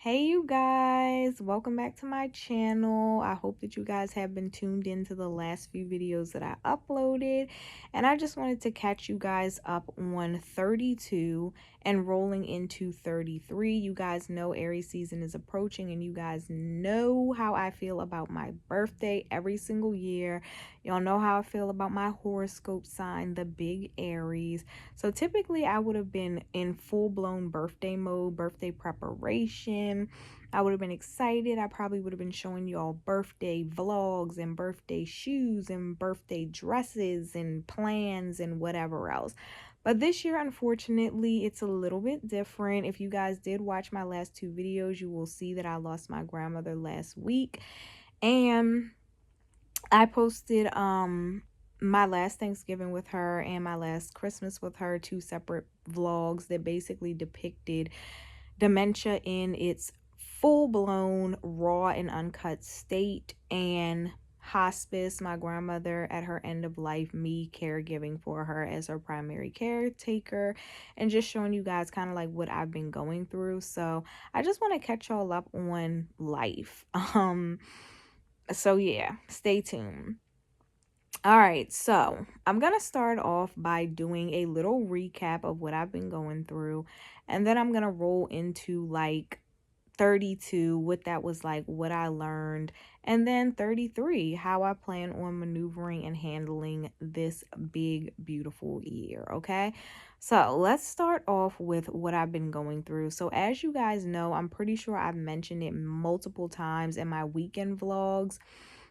Hey you guys, welcome back to my channel. I hope that you guys have been tuned into the last few videos that I uploaded, and I just wanted to catch you guys up on 32 and rolling into 33. You guys know Aries season is approaching, and you guys know how I feel about my birthday every single year. Y'all know how I feel about my horoscope sign, the big Aries. So typically I would have been in full-blown birthday mode, birthday preparation. I would have been excited. I probably would have been showing you all birthday vlogs and birthday shoes and birthday dresses and plans and whatever else. But this year, unfortunately, it's a little bit different. If you guys did watch my last two videos, you will see that I lost my grandmother last week. And I posted my last Thanksgiving with her and my last Christmas with her, two separate vlogs that basically depicted dementia in its full-blown raw and uncut state, and hospice, my grandmother at her end of life, me caregiving for her as her primary caretaker, and just showing you guys kind of like what I've been going through. So I just want to catch y'all up on life. So yeah, stay tuned. All right, so I'm gonna start off by doing a little recap of what I've been going through, and then I'm gonna roll into like 32, what that was like, what I learned, and then 33, how I plan on maneuvering and handling this big, beautiful year. Okay, so let's start off with what I've been going through. So, as you guys know, I'm pretty sure I've mentioned it multiple times in my weekend vlogs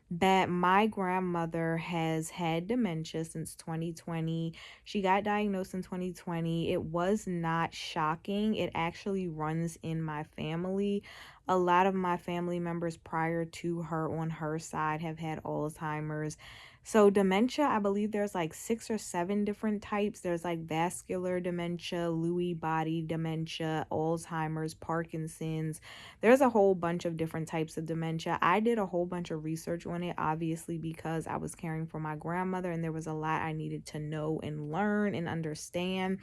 that my grandmother has had dementia since 2020. She got diagnosed in 2020. It was not shocking. It actually runs in my family. A lot of my family members prior to her on her side have had Alzheimer's. So dementia, I believe there's like 6 or 7 different types. There's like vascular dementia, Lewy body dementia, Alzheimer's, Parkinson's. There's a whole bunch of different types of dementia. I did a whole bunch of research on it, obviously, because I was caring for my grandmother and there was a lot I needed to know and learn and understand.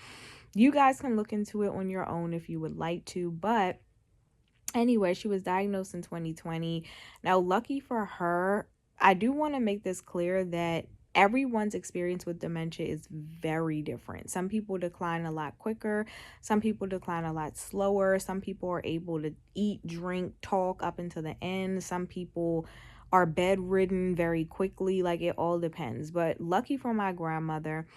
You guys can look into it on your own if you would like to, but anyway, she was diagnosed in 2020. Now, lucky for her, I do want to make this clear that everyone's experience with dementia is very different. Some people decline a lot quicker, some people decline a lot slower, some people are able to eat, drink, talk up until the end, some people are bedridden very quickly. Like, it all depends. But lucky for my grandmother,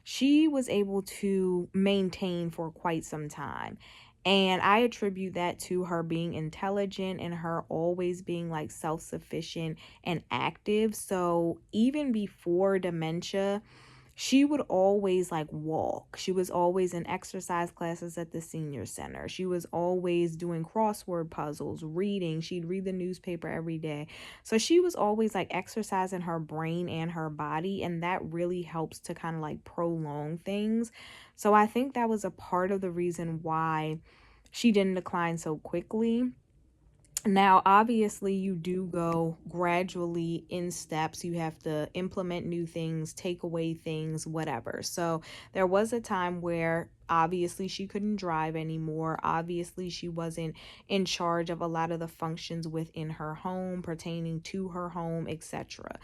she was able to maintain for quite some time. And I attribute that to her being intelligent and her always being like self-sufficient and active. So even before dementia, she would always like walk. She was always in exercise classes at the senior center. She was always doing crossword puzzles, reading. She'd read the newspaper every day. So she was always like exercising her brain and her body, and that really helps to kind of like prolong things. So I think that was a part of the reason why she didn't decline so quickly. Now, obviously, you do go gradually in steps. You have to implement new things, take away things, whatever. So there was a time where obviously she couldn't drive anymore. Obviously, she wasn't in charge of a lot of the functions within her home, pertaining to her home, etc.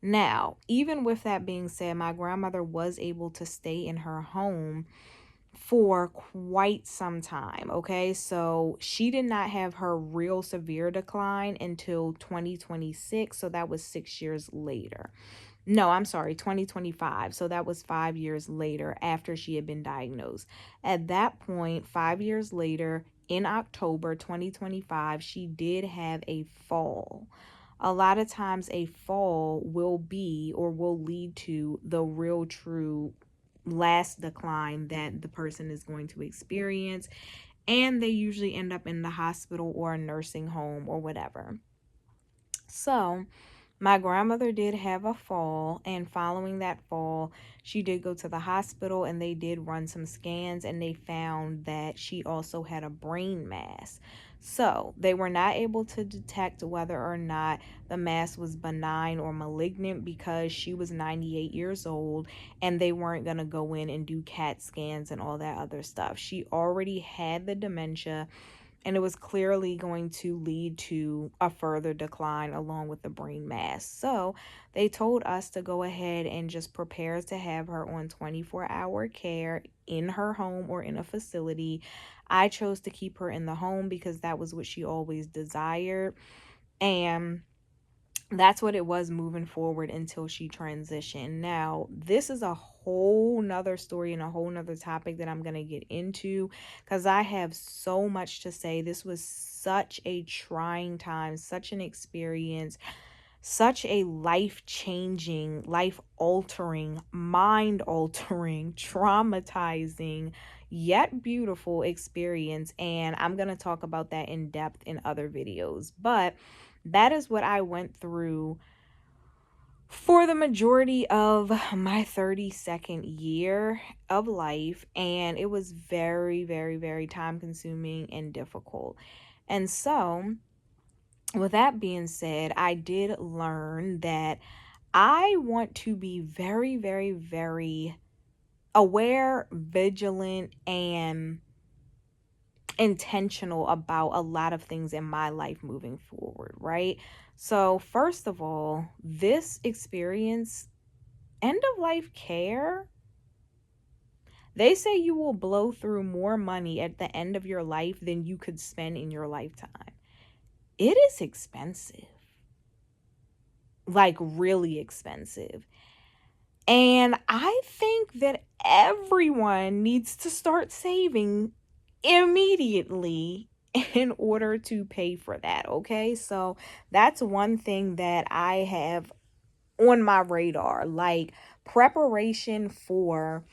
Now, even with that being said, my grandmother was able to stay in her home for quite some time. Okay, so she did not have her real severe decline until 2026, so that was 6 years later. No, I'm sorry, 2025, so that was 5 years later after she had been diagnosed. At that point, 5 years later, in October 2025, she did have a fall. A lot of times a fall will be or will lead to the real true last decline that the person is going to experience, and they usually end up in the hospital or a nursing home or whatever. So my grandmother did have a fall, and following that fall, she did go to the hospital and they did run some scans, and they found that she also had a brain mass. So they were not able to detect whether or not the mass was benign or malignant because she was 98 years old and they weren't going to go in and do CAT scans and all that other stuff. She already had the dementia. and it was clearly going to lead to a further decline along with the brain mass. So they told us to go ahead and just prepare to have her on 24-hour care in her home or in a facility. I chose to keep her in the home because that was what she always desired. And that's what it was moving forward until she transitioned. Now, this is a whole nother story and a whole nother topic that I'm going to get into because I have so much to say. This was such a trying time, such an experience, such a life-changing, life-altering, mind-altering, traumatizing, yet beautiful experience. And I'm going to talk about that in depth in other videos. But that is what I went through for the majority of my 32nd year of life. And it was very, very, very time consuming and difficult. And so, with that being said, I did learn that I want to be very, very, very aware, vigilant, and intentional about a lot of things in my life moving forward, right? So, first of all, this experience, end of life care, they say you will blow through more money at the end of your life than you could spend in your lifetime. It is expensive, like really expensive. And I think that everyone needs to start saving immediately in order to pay for that, okay? So that's one thing that I have on my radar, like preparation for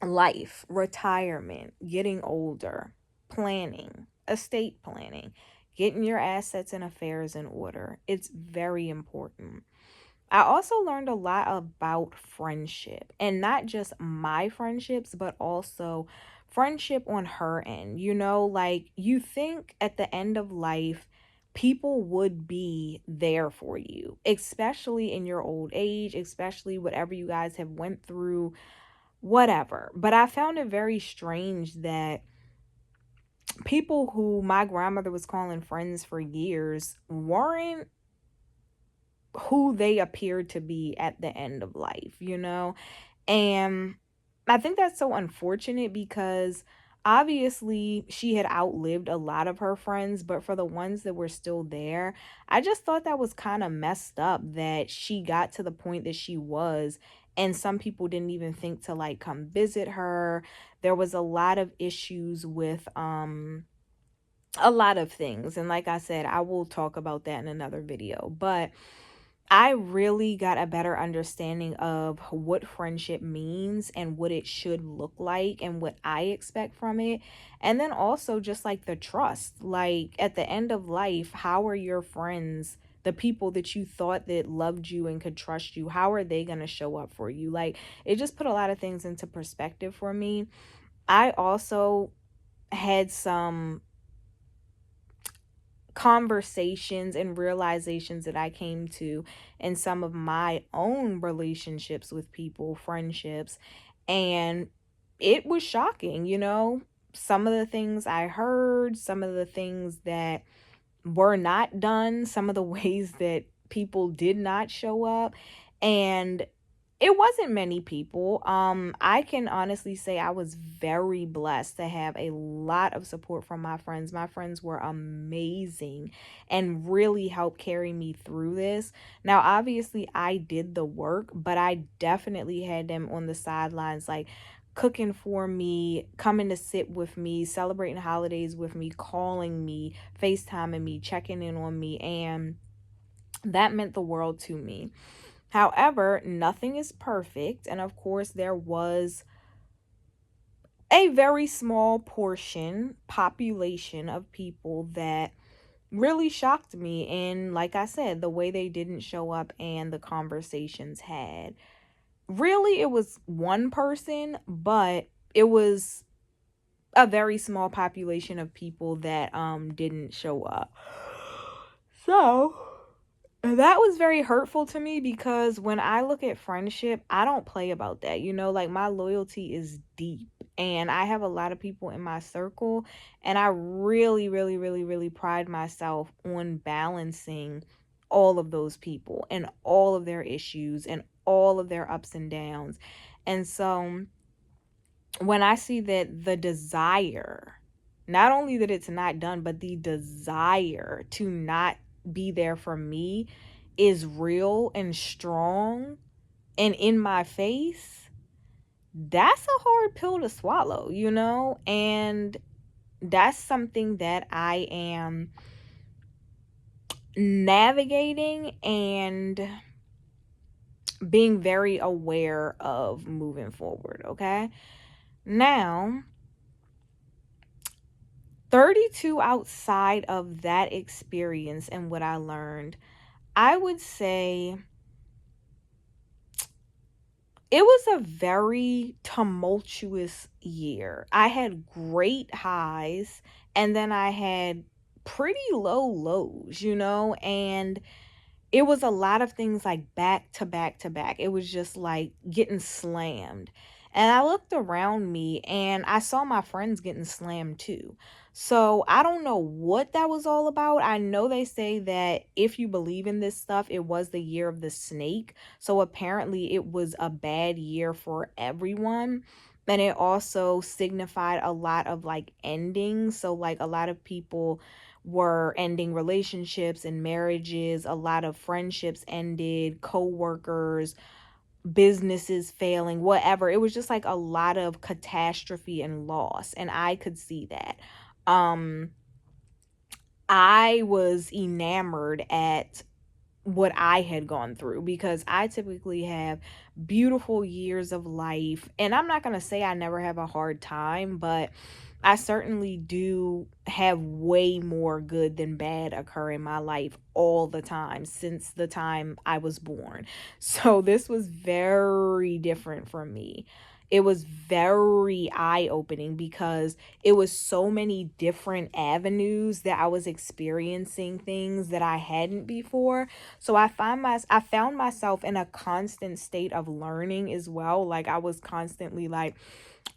life, retirement, getting older, planning, estate planning, getting your assets and affairs in order. It's very important. I also learned a lot about friendship, and not just my friendships, but also friendship on her end. You know, like you think at the end of life, people would be there for you, especially in your old age, especially whatever you guys have went through, whatever. But I found it very strange that people who my grandmother was calling friends for years weren't who they appeared to be at the end of life, you know? And I think that's so unfortunate because obviously she had outlived a lot of her friends, but for the ones that were still there, I just thought that was kind of messed up that she got to the point that she was. And some people didn't even think to like come visit her. There was a lot of issues with a lot of things. And like I said, I will talk about that in another video. But I really got a better understanding of what friendship means and what it should look like and what I expect from it. And then also just like the trust. Like at the end of life, how are your friends, the people that you thought that loved you and could trust you, how are they going to show up for you? Like it just put a lot of things into perspective for me. I also had some conversations and realizations that I came to in some of my own relationships with people, friendships, and it was shocking, you know, some of the things I heard, some of the things that were not done, some of the ways that people did not show up, and it wasn't many people. I can honestly say I was very blessed to have a lot of support from my friends. My friends were amazing and really helped carry me through this. Now, obviously, I did the work, but I definitely had them on the sidelines, like cooking for me, coming to sit with me, celebrating holidays with me, calling me, FaceTiming me, checking in on me, and that meant the world to me. However, nothing is perfect. And of course, there was a very small population of people that really shocked me. And like I said, the way they didn't show up and the conversations had. Really, it was one person, but it was a very small population of people that didn't show up. So that was very hurtful to me because when I look at friendship, I don't play about that. You know, like my loyalty is deep. And I have a lot of people in my circle, and I really, really, really, really pride myself on balancing all of those people and all of their issues and all of their ups and downs. And so when I see that the desire, not only that it's not done, but the desire to not be there for me is real and strong and in my face, that's a hard pill to swallow, you know? And that's something that I am navigating and being very aware of moving forward, okay? Now, 32 outside of that experience and what I learned, I would say it was a very tumultuous year. I had great highs and then I had pretty low lows, you know, and it was a lot of things like back to back to back. It was just like getting slammed. And I looked around me and I saw my friends getting slammed too. So I don't know what that was all about. I know they say that if you believe in this stuff, it was the year of the snake. So apparently it was a bad year for everyone. And it also signified a lot of like endings. So like a lot of people were ending relationships and marriages, a lot of friendships ended, co-workers, businesses failing, whatever. It was just like a lot of catastrophe and loss, and I could see that. Um I was enamored at what I had gone through because I typically have beautiful years of life. And I'm not going to say I never have a hard time, but I certainly do have way more good than bad occur in my life all the time since the time I was born. So this was very different for me. It was very eye opening because it was so many different avenues that I was experiencing things that I hadn't before. So I found myself in a constant state of learning as well. Like I was constantly like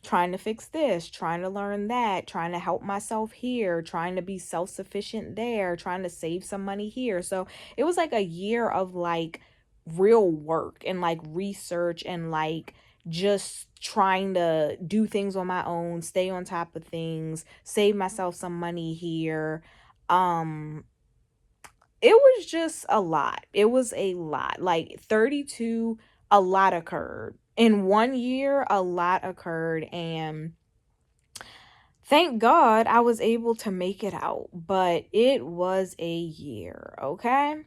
trying to fix this, trying to learn that, trying to help myself here, trying to be self-sufficient there, trying to save some money here. So it was like a year of like real work and like research and like just trying to do things on my own, stay on top of things, save myself some money here. Um it was just a lot. It was a lot. Like 32, a lot occurred. In 1 year, a lot occurred. And thank God I was able to make it out. But it was a year, okay?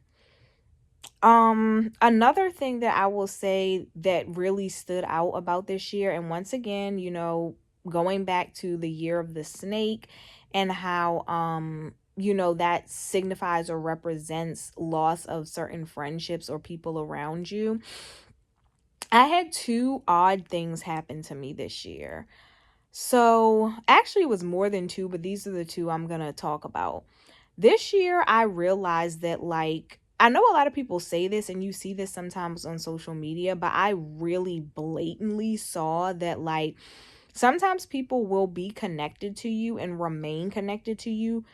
Another thing that I will say that really stood out about this year, and once again, you know, going back to the year of the snake and how you know that signifies or represents loss of certain friendships or people around you. I had two odd things happen to me this year. So, actually it was more than two, but these are the two I'm going to talk about. This year, I realized that, like, I know a lot of people say this and you see this sometimes on social media, but I really blatantly saw that, like, sometimes people will be connected to you and remain connected to you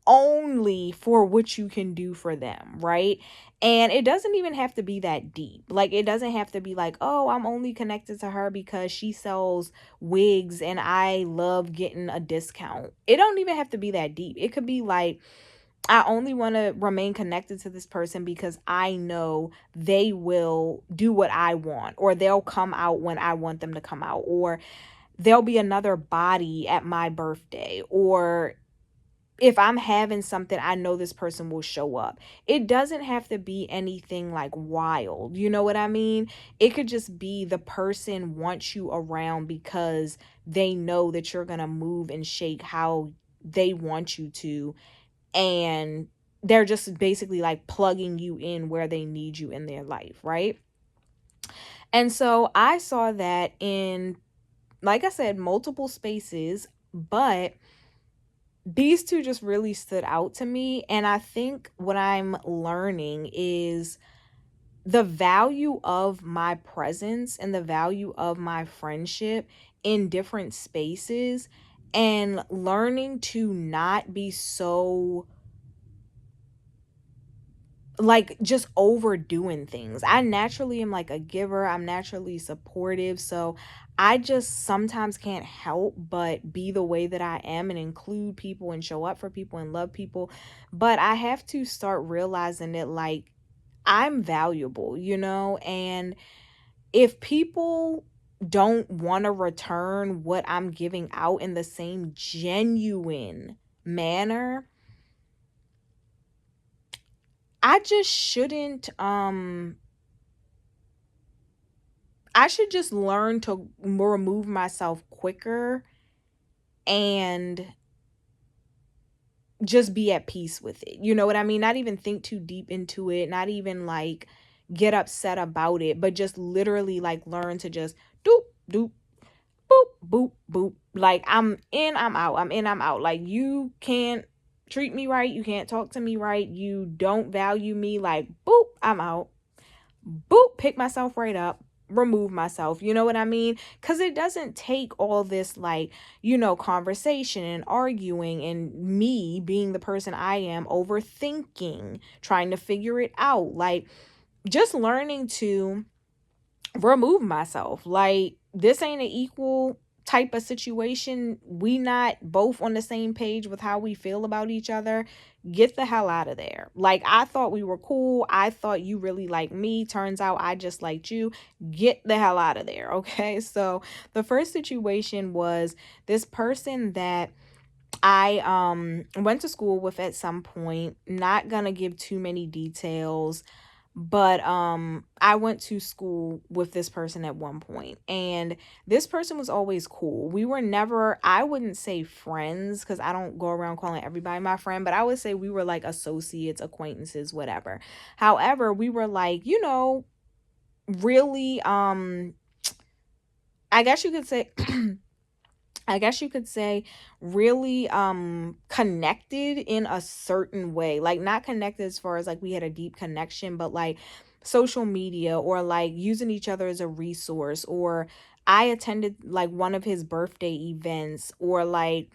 only for what you can do for them, right? And it doesn't even have to be that deep. Like, it doesn't have to be like, oh, I'm only connected to her because she sells wigs and I love getting a discount. It don't even have to be that deep. It could be like, I only want to remain connected to this person because I know they will do what I want, or they'll come out when I want them to come out, or there'll be another body at my birthday, or if I'm having something, I know this person will show up. It doesn't have to be anything like wild. You know what I mean? It could just be the person wants you around because they know that you're going to move and shake how they want you to. And they're just basically like plugging you in where they need you in their life, right? And so I saw that in, like I said, multiple spaces, but these two just really stood out to me. And I think what I'm learning is the value of my presence and the value of my friendship in different spaces, and learning to not be so like just overdoing things. I naturally am like a giver. I'm naturally supportive. So I just sometimes can't help but be the way that I am and include people and show up for people and love people. But I have to start realizing that like I'm valuable, and if people don't want to return what I'm giving out in the same genuine manner, I just shouldn't I should just learn to remove myself quicker and just be at peace with it. You know what I mean? Not even think too deep into it, not even like get upset about it, but just literally like learn to just doop, doop, boop, boop, boop. Like I'm in, I'm out. I'm in, I'm out. Like you can't treat me right. You can't talk to me right. You don't value me. Like boop, I'm out. Boop, pick myself right up, remove myself. You know what I mean? Because it doesn't take all this, like, conversation and arguing and me being the person I am, overthinking, trying to figure it out. Like, just learning to remove myself. Like, this ain't an equal type of situation. We not both on the same page with how we feel about each other. Get the hell out of there. Like, I thought we were cool. I thought you really liked me. Turns out I just liked you. Get the hell out of there. Okay. So the first situation was this person that I went to school with at some point. Not gonna give too many details, but I went to school with this person at one point, and this person was always cool. We were never, I wouldn't say friends because I don't go around calling everybody my friend, but I would say we were like associates, acquaintances, whatever. However, we were like, really I guess you could say I guess you could say really connected in a certain way. Like not connected as far as like we had a deep connection, but like social media or like using each other as a resource, or I attended like one of his birthday events, or like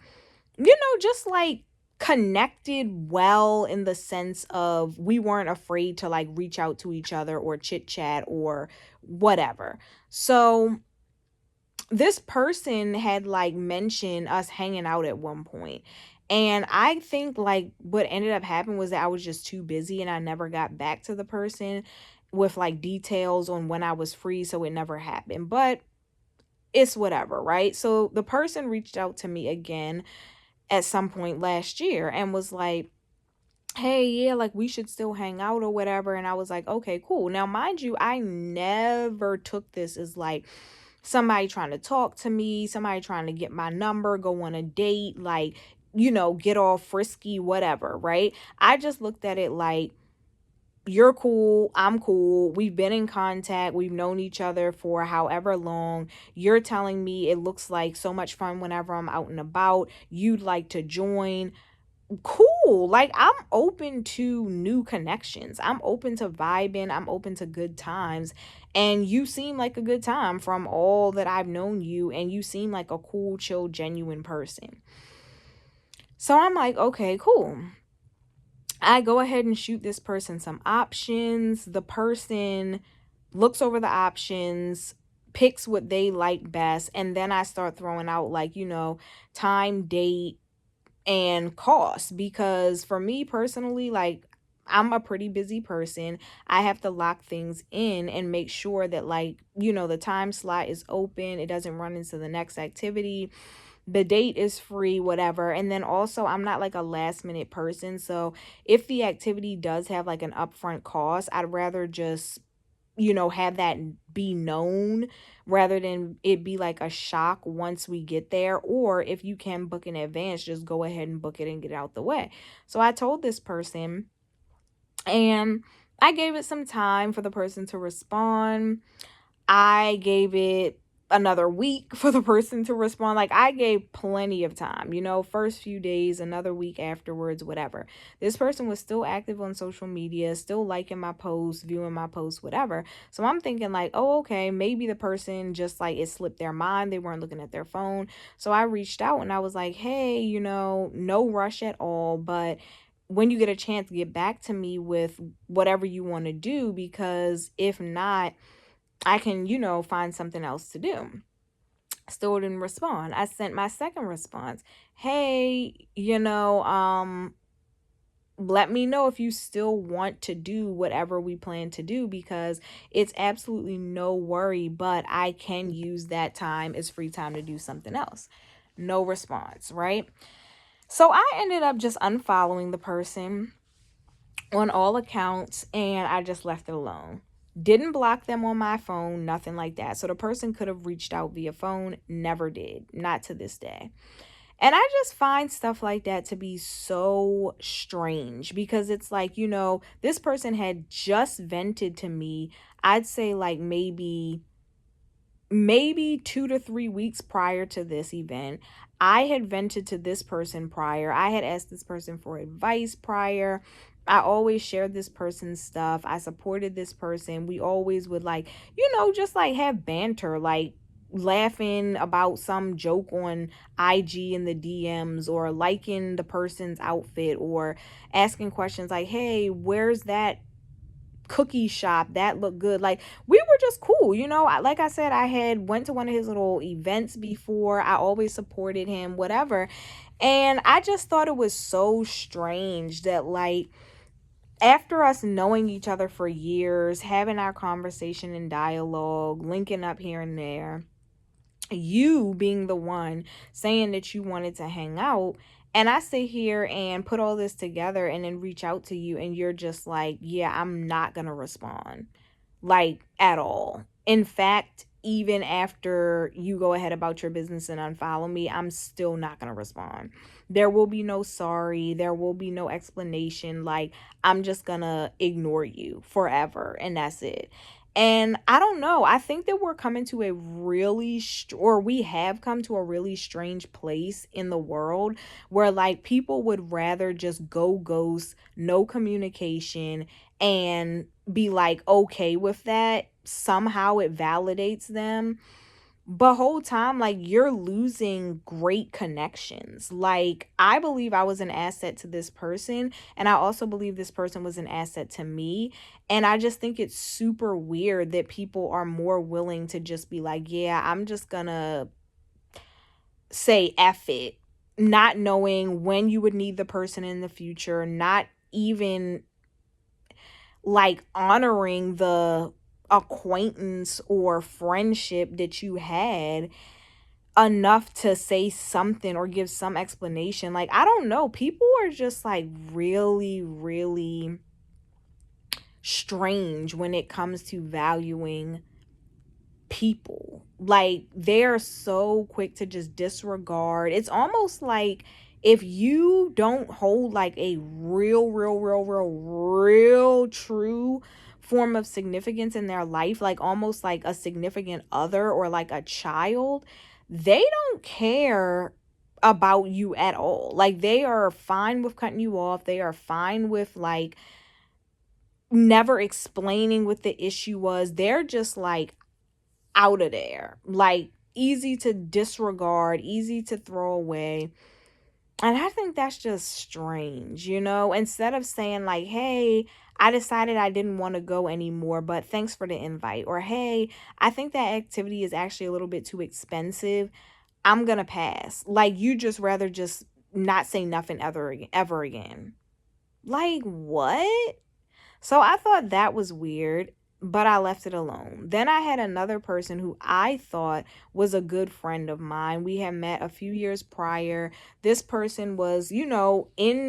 just like connected well in the sense of we weren't afraid to like reach out to each other or chit chat or whatever. So this person had like mentioned us hanging out at one point. And I think like what ended up happening was that I was just too busy and I never got back to the person with like details on when I was free. So it never happened. But it's whatever, right? So the person reached out to me again at some point last year and was like, hey, yeah, like we should still hang out or whatever. And I was like, okay, cool. Now, mind you, I never took this as like somebody trying to talk to me, somebody trying to get my number, go on a date, like, get all frisky, whatever, right? I just looked at it like, you're cool, I'm cool, we've been in contact, we've known each other for however long. You're telling me it looks like so much fun whenever I'm out and about. You'd like to join. Cool. Like I'm open to new connections. I'm open to vibing. I'm open to good times. And you seem like a good time from all that I've known you. And you seem like a cool, chill, genuine person. So I'm like, okay, cool. I go ahead and shoot this person some options. The person looks over the options, picks what they like best. And then I start throwing out like, time, date, and cost, because for me personally, like I'm a pretty busy person. I have to lock things in and make sure that like the time slot is open, it doesn't run into the next activity, the date is free, whatever. And then also I'm not like a last minute person, so if the activity does have like an upfront cost, I'd rather just have that be known rather than it be like a shock once we get there. Or if you can book in advance, just go ahead and book it and get it out the way. So I told this person, and I gave it some time for the person to respond. I gave it another week for the person to respond. Like, I gave plenty of time, you know, first few days, another week afterwards, whatever. This person was still active on social media, still liking my posts, viewing my posts, whatever. So I'm thinking like, oh, okay, maybe the person just like it slipped their mind. They weren't looking at their phone. So I reached out and I was like, hey, you know, no rush at all, but when you get a chance, get back to me with whatever you want to do, because if not, I can, you know, find something else to do. Still didn't respond. I sent my second response. Hey, you know, let me know if you still want to do whatever we plan to do, because it's absolutely no worry, but I can use that time as free time to do something else. No response, right? So I ended up just unfollowing the person on all accounts, and I just left it alone. Didn't block them on my phone, nothing like that. So the person could have reached out via phone, never did, not to this day. And I just find stuff like that to be so strange, because it's like, you know, this person had just vented to me, I'd say like maybe 2 to 3 weeks prior to this event. I had vented to this person prior. I had asked this person for advice prior. I always shared this person's stuff. I supported this person. We always would like, you know, just like have banter, like laughing about some joke on IG in the DMs, or liking the person's outfit, or asking questions like, hey, where's that cookie shop that looked good? Like, we were just cool, you know. Like I said, I had went to one of his little events before. I always supported him, whatever. And I just thought it was so strange that, like, after us knowing each other for years, having our conversation and dialogue, linking up here and there, you being the one saying that you wanted to hang out, and I sit here and put all this together and then reach out to you, and you're just like, yeah, I'm not gonna respond, like, at all. In fact, even after you go ahead about your business and unfollow me, I'm still not gonna respond. There will be no sorry, there will be no explanation. Like, I'm just gonna ignore you forever, and that's it. And I don't know. I think that we're coming to a really, or we have come to a really strange place in the world where, like, people would rather just go ghost, no communication, and be like okay with that. Somehow it validates them. But whole time, like, you're losing great connections. Like, I believe I was an asset to this person, and I also believe this person was an asset to me. And I just think it's super weird that people are more willing to just be like, yeah, I'm just gonna say F it, not knowing when you would need the person in the future, not even like honoring the acquaintance or friendship that you had enough to say something or give some explanation. Like, I don't know. People are just like really, really strange when it comes to valuing people. Like, they're so quick to just disregard. It's almost like if you don't hold like a real true form of significance in their life, like almost like a significant other or like a child, they don't care about you at all. Like, they are fine with cutting you off. They are fine with like never explaining what the issue was. They're just like out of there, like easy to disregard, easy to throw away. And I think that's just strange, you know. Instead of saying like, hey, I decided I didn't want to go anymore, but thanks for the invite, or hey, I think that activity is actually a little bit too expensive, I'm gonna pass. Like, you just rather just not say nothing ever again. Like, what? So I thought that was weird, but I left it alone. Then I had another person who I thought was a good friend of mine. We had met a few years prior. This person was, you know,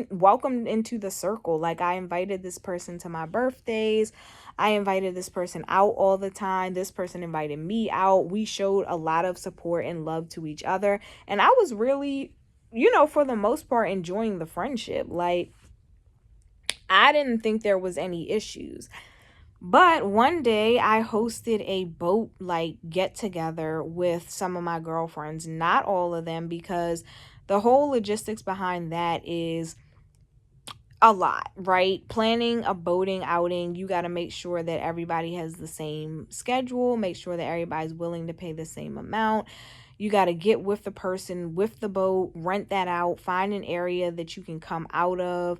welcomed into the circle. Like, I invited this person to my birthdays. I invited this person out all the time. This person invited me out. We showed a lot of support and love to each other. And I was really, you know, for the most part, enjoying the friendship. Like, I didn't think there was any issues. But one day I hosted a boat like get together with some of my girlfriends, not all of them, because the whole logistics behind that is a lot, right? Planning a boating outing, you got to make sure that everybody has the same schedule, make sure that everybody's willing to pay the same amount. You got to get with the person with the boat, rent that out, find an area that you can come out of.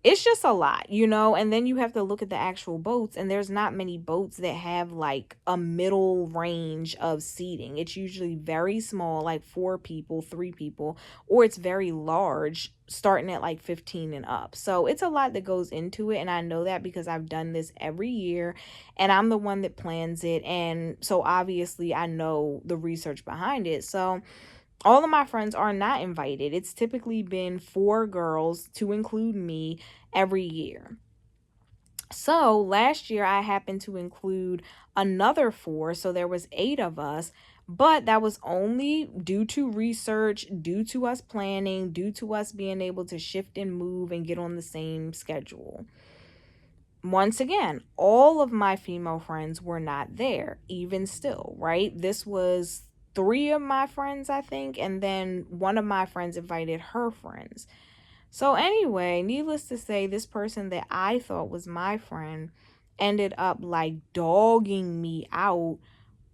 It's just a lot, you know. And then you have to look at the actual boats, and there's not many boats that have like a middle range of seating. It's usually very small, like 4 people, 3 people, or it's very large, starting at like 15 and up. So it's a lot that goes into it, and I know that because I've done this every year, and I'm the one that plans it, and so obviously I know the research behind it. So all of my friends are not invited. It's typically been 4 girls, to include me, every year. So last year I happened to include another 4, so there was 8 of us, but that was only due to research, due to us planning, due to us being able to shift and move and get on the same schedule. Once again, all of my female friends were not there, even still, right? This was 3 of my friends, I think, and then one of my friends invited her friends. So, anyway, needless to say, this person that I thought was my friend ended up like dogging me out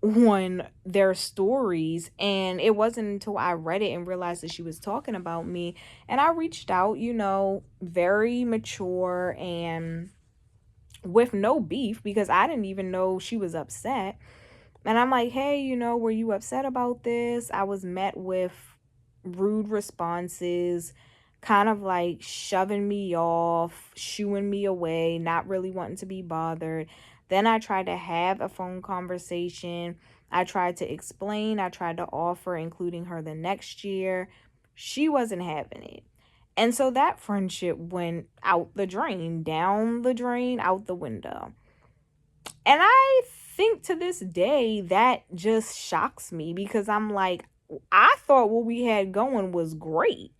on their stories. And it wasn't until I read it and realized that she was talking about me. And I reached out, you know, very mature and with no beef, because I didn't even know she was upset. And I'm like, hey, you know, were you upset about this? I was met with rude responses, kind of like shoving me off, shooing me away, not really wanting to be bothered. Then I tried to have a phone conversation. I tried to explain. I tried to offer including her the next year. She wasn't having it. And so that friendship went out the drain, down the drain, out the window. And I think to this day that just shocks me, because I'm like, I thought what we had going was great.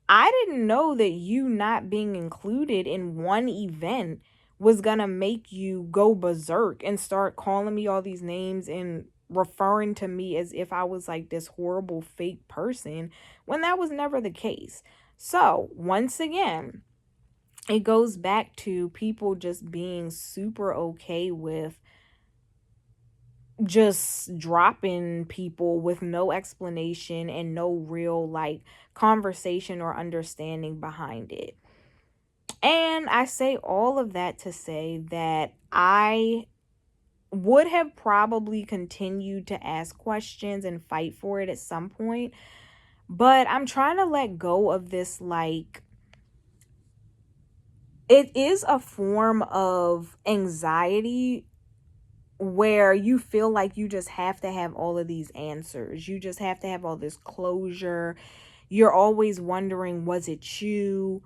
I didn't know that you not being included in one event was gonna make you go berserk and start calling me all these names and referring to me as if I was like this horrible fake person, when that was never the case. So, once again, it goes back to people just being super okay with just dropping people with no explanation and no real like conversation or understanding behind it. And I say all of that to say that I would have probably continued to ask questions and fight for it at some point, but I'm trying to let go of this. Like, it is a form of anxiety where you feel like you just have to have all of these answers. You just have to have all this closure. You're always wondering, was it you?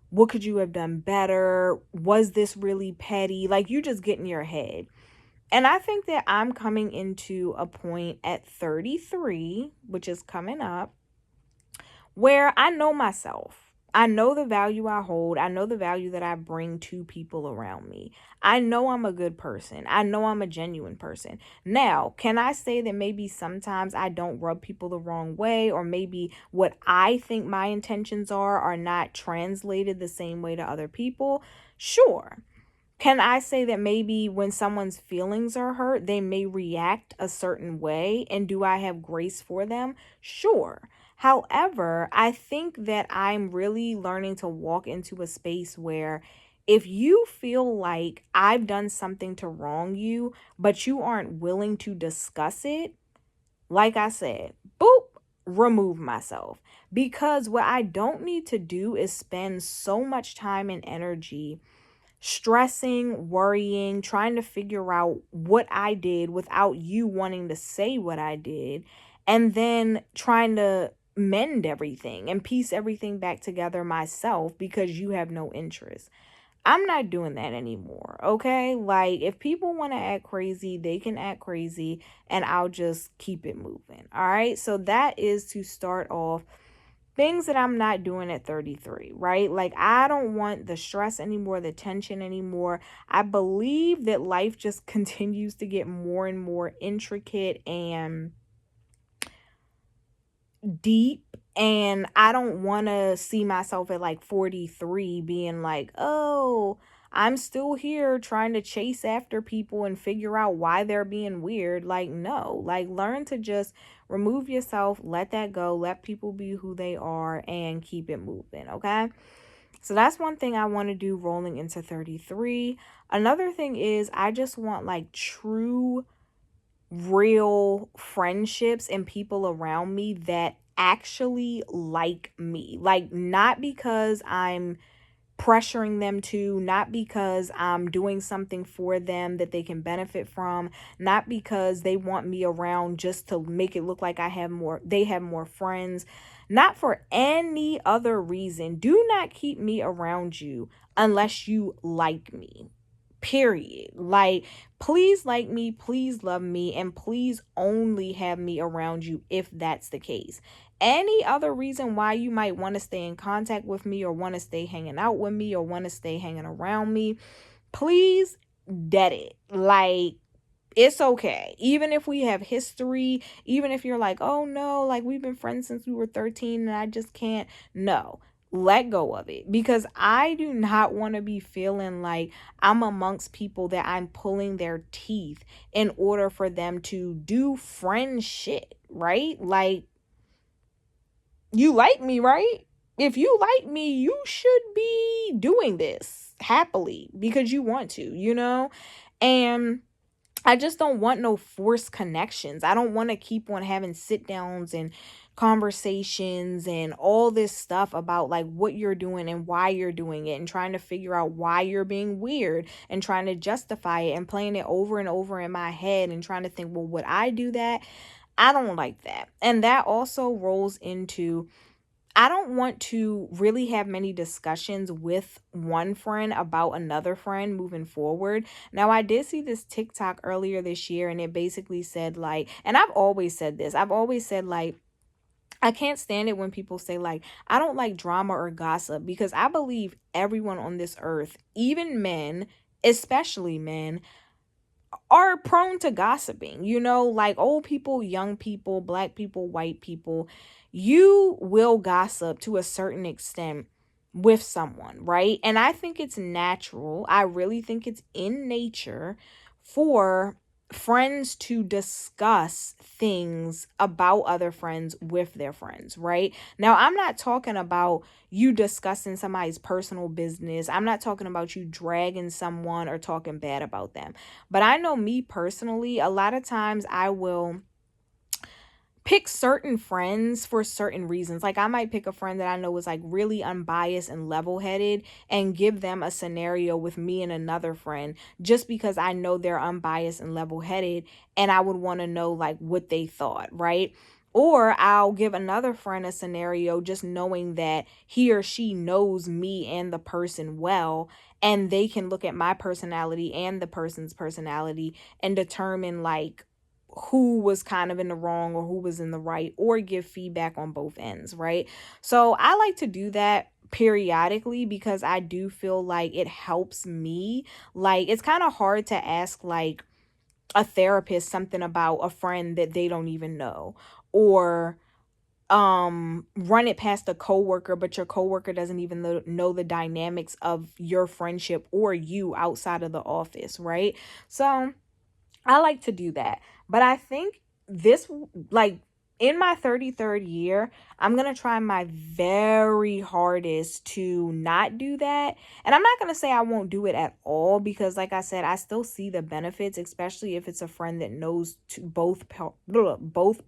What could you have done better? Was this really petty? Like, you just get in your head. And I think that I'm coming into a point at 33, which is coming up, where I know myself. I know the value I hold. I know the value that I bring to people around me. I know I'm a good person. I know I'm a genuine person. Now, can I say that maybe sometimes I don't rub people the wrong way, or maybe what I think my intentions are not translated the same way to other people? Sure. Can I say that maybe when someone's feelings are hurt, they may react a certain way? And do I have grace for them? Sure. However, I think that I'm really learning to walk into a space where if you feel like I've done something to wrong you, but you aren't willing to discuss it, like I said, boop, remove myself. Because what I don't need to do is spend so much time and energy stressing, worrying, trying to figure out what I did without you wanting to say what I did, and then trying to mend everything and piece everything back together myself because you have no interest. I'm not doing that anymore, okay? Like, if people want to act crazy, they can act crazy, and I'll just keep it moving, all right? So that is to start off things that I'm not doing at 33, right? Like, I don't want the stress anymore, the tension anymore. I believe that life just continues to get more and more intricate and deep, and I don't want to see myself at like 43 being like, "Oh, I'm still here trying to chase after people and figure out why they're being weird." Like, no. Like, learn to just remove yourself, let that go, let people be who they are, and keep it moving, okay? So that's one thing I want to do rolling into 33. Another thing is I just want like true real friendships and people around me that actually like me. Like, not because I'm pressuring them to, not because I'm doing something for them that they can benefit from, not because they want me around just to make it look like they have more friends, not for any other reason. Do not keep me around you unless you like me. Period. Like, please like me, please love me, and please only have me around you if that's the case. Any other reason why you might want to stay in contact with me or want to stay hanging out with me or want to stay hanging around me, please dead it. Like, it's okay. Even if we have history, even if you're like, oh no, like we've been friends since we were 13 and I just can't. No, let go of it, because I do not want to be feeling like I'm amongst people that I'm pulling their teeth in order for them to do friend shit, right? Like, you like me, right? If you like me, you should be doing this happily because you want to, you know? And I just don't want no forced connections. I don't want to keep on having sit downs and conversations and all this stuff about like what you're doing and why you're doing it and trying to figure out why you're being weird and trying to justify it and playing it over and over in my head and trying to think, well, would I do that? I don't like that. And that also rolls into, I don't want to really have many discussions with one friend about another friend moving forward. Now, I did see this TikTok earlier this year, and it basically said, like, and I've always said this, I've always said, like, I can't stand it when people say, like, I don't like drama or gossip, because I believe everyone on this earth, even men, especially men, are prone to gossiping, you know, like old people, young people, black people, white people. You will gossip to a certain extent with someone, right? And I think it's natural. I really think it's in nature for friends to discuss things about other friends with their friends, right? Now, I'm not talking about you discussing somebody's personal business. I'm not talking about you dragging someone or talking bad about them. But I know me personally, a lot of times I will pick certain friends for certain reasons. Like, I might pick a friend that I know is like really unbiased and level-headed and give them a scenario with me and another friend just because I know they're unbiased and level-headed, and I would want to know like what they thought, right? Or I'll give another friend a scenario just knowing that he or she knows me and the person well, and they can look at my personality and the person's personality and determine like who was kind of in the wrong or who was in the right, or give feedback on both ends, right? So I like to do that periodically because I do feel like it helps me. Like, it's kind of hard to ask like a therapist something about a friend that they don't even know, or run it past a coworker, but your coworker doesn't even know the dynamics of your friendship or you outside of the office, right? So I like to do that. But I think this, like, in my 33rd year, I'm going to try my very hardest to not do that. And I'm not going to say I won't do it at all, because like I said, I still see the benefits, especially if it's a friend that knows both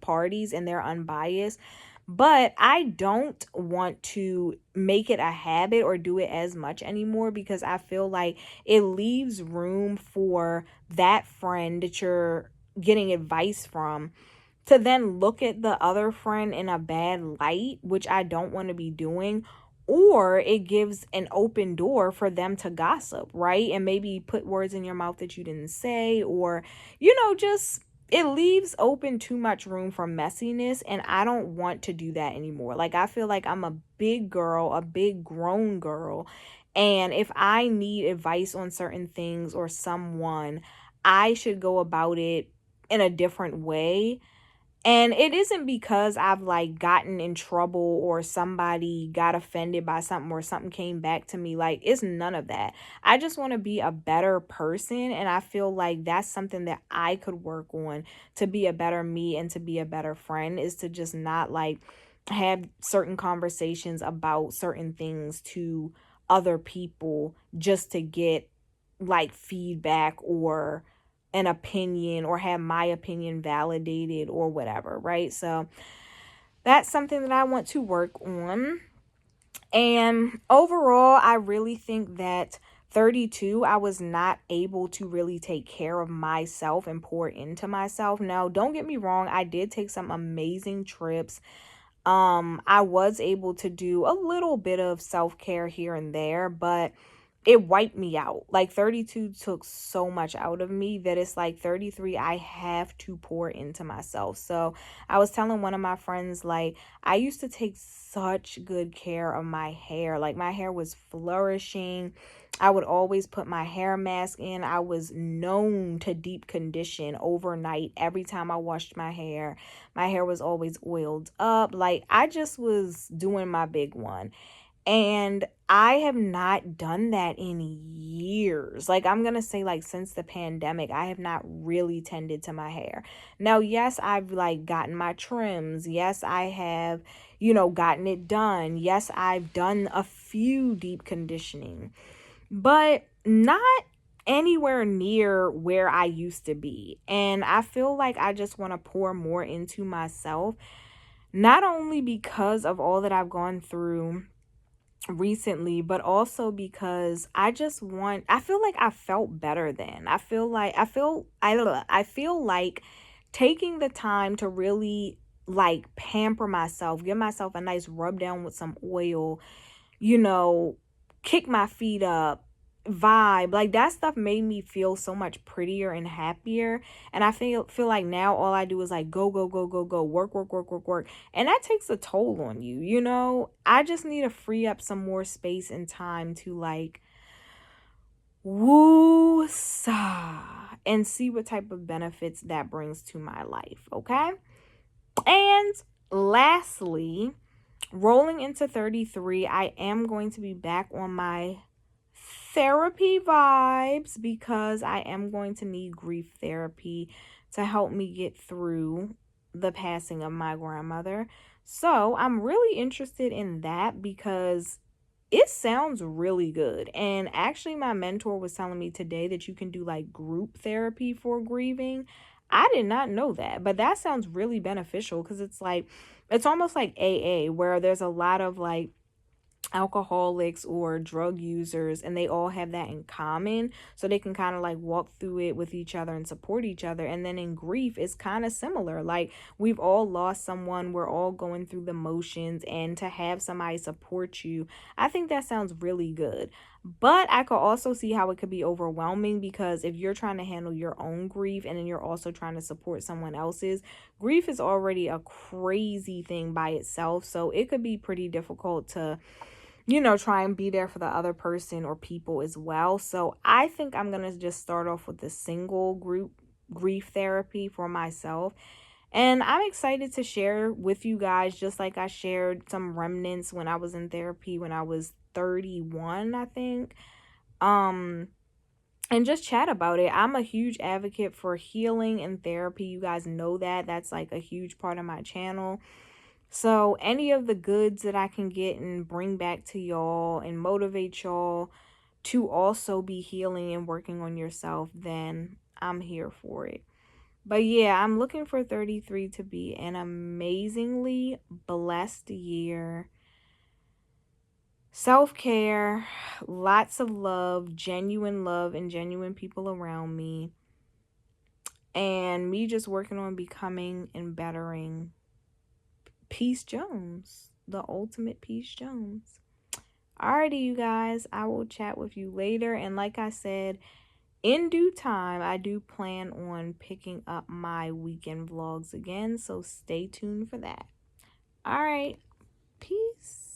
parties and they're unbiased. But I don't want to make it a habit or do it as much anymore, because I feel like it leaves room for that friend that you're getting advice from to then look at the other friend in a bad light, which I don't want to be doing. Or it gives an open door for them to gossip, right? And maybe put words in your mouth that you didn't say, or, just it leaves open too much room for messiness, and I don't want to do that anymore. Like, I feel like I'm a big girl, a big grown girl, and if I need advice on certain things or someone, I should go about it in a different way. And it isn't because I've like gotten in trouble or somebody got offended by something or something came back to me. Like, it's none of that. I just want to be a better person. And I feel like that's something that I could work on to be a better me and to be a better friend, is to just not like have certain conversations about certain things to other people just to get like feedback or an opinion or have my opinion validated or whatever, right? So that's something that I want to work on. And overall, I really think that 32, I was not able to really take care of myself and pour into myself. Now, don't get me wrong, I did take some amazing trips. I was able to do a little bit of self-care here and there, but it wiped me out. Like 32 took so much out of me that it's like 33, I have to pour into myself. So I was telling one of my friends, like, I used to take such good care of my hair. Like, my hair was flourishing. I would always put my hair mask in. I was known to deep condition overnight every time I washed my hair. My hair was always oiled up. Like, I just was doing my big one. And I have not done that in years. Like, I'm going to say, like, since the pandemic, I have not really tended to my hair. Now, yes, I've like gotten my trims. Yes, I have, gotten it done. Yes, I've done a few deep conditioning, but not anywhere near where I used to be. And I feel like I just want to pour more into myself, not only because of all that I've gone through recently, but also because I feel like I felt better then. I feel like taking the time to really like pamper myself, give myself a nice rub down with some oil, you know, kick my feet up, vibe. Like, that stuff made me feel so much prettier and happier. And I feel like now all I do is like go, go, go, go, go, work, work, work, work, work. And that takes a toll on you, you know? I just need to free up some more space and time to like woo sa and see what type of benefits that brings to my life, okay? And lastly, rolling into 33, I am going to be back on my therapy vibes because I am going to need grief therapy to help me get through the passing of my grandmother. So I'm really interested in that because it sounds really good. And actually, my mentor was telling me today that you can do like group therapy for grieving. I did not know that, but that sounds really beneficial because it's almost like AA, where there's a lot of like alcoholics or drug users, and they all have that in common, so they can kind of like walk through it with each other and support each other. And then in grief, it's kind of similar. Like, we've all lost someone, we're all going through the motions, and to have somebody support you, I think that sounds really good. But I could also see how it could be overwhelming, because if you're trying to handle your own grief and then you're also trying to support someone else's grief, is already a crazy thing by itself. So it could be pretty difficult to try and be there for the other person or people as well. So I think I'm going to just start off with the single group grief therapy for myself. And I'm excited to share with you guys, just like I shared some remnants when I was in therapy when I was 31, I think. And just chat about it. I'm a huge advocate for healing and therapy. You guys know that. That's like a huge part of my channel. So any of the goods that I can get and bring back to y'all and motivate y'all to also be healing and working on yourself, then I'm here for it. But yeah, I'm looking for 33 to be an amazingly blessed year. Self-care, lots of love, and genuine people around me. And me just working on becoming and bettering Peace Jones, the ultimate Peace Jones. Alrighty, you guys, I will chat with you later. And like I said, in due time, I do plan on picking up my weekend vlogs again, so stay tuned for that. All right, peace.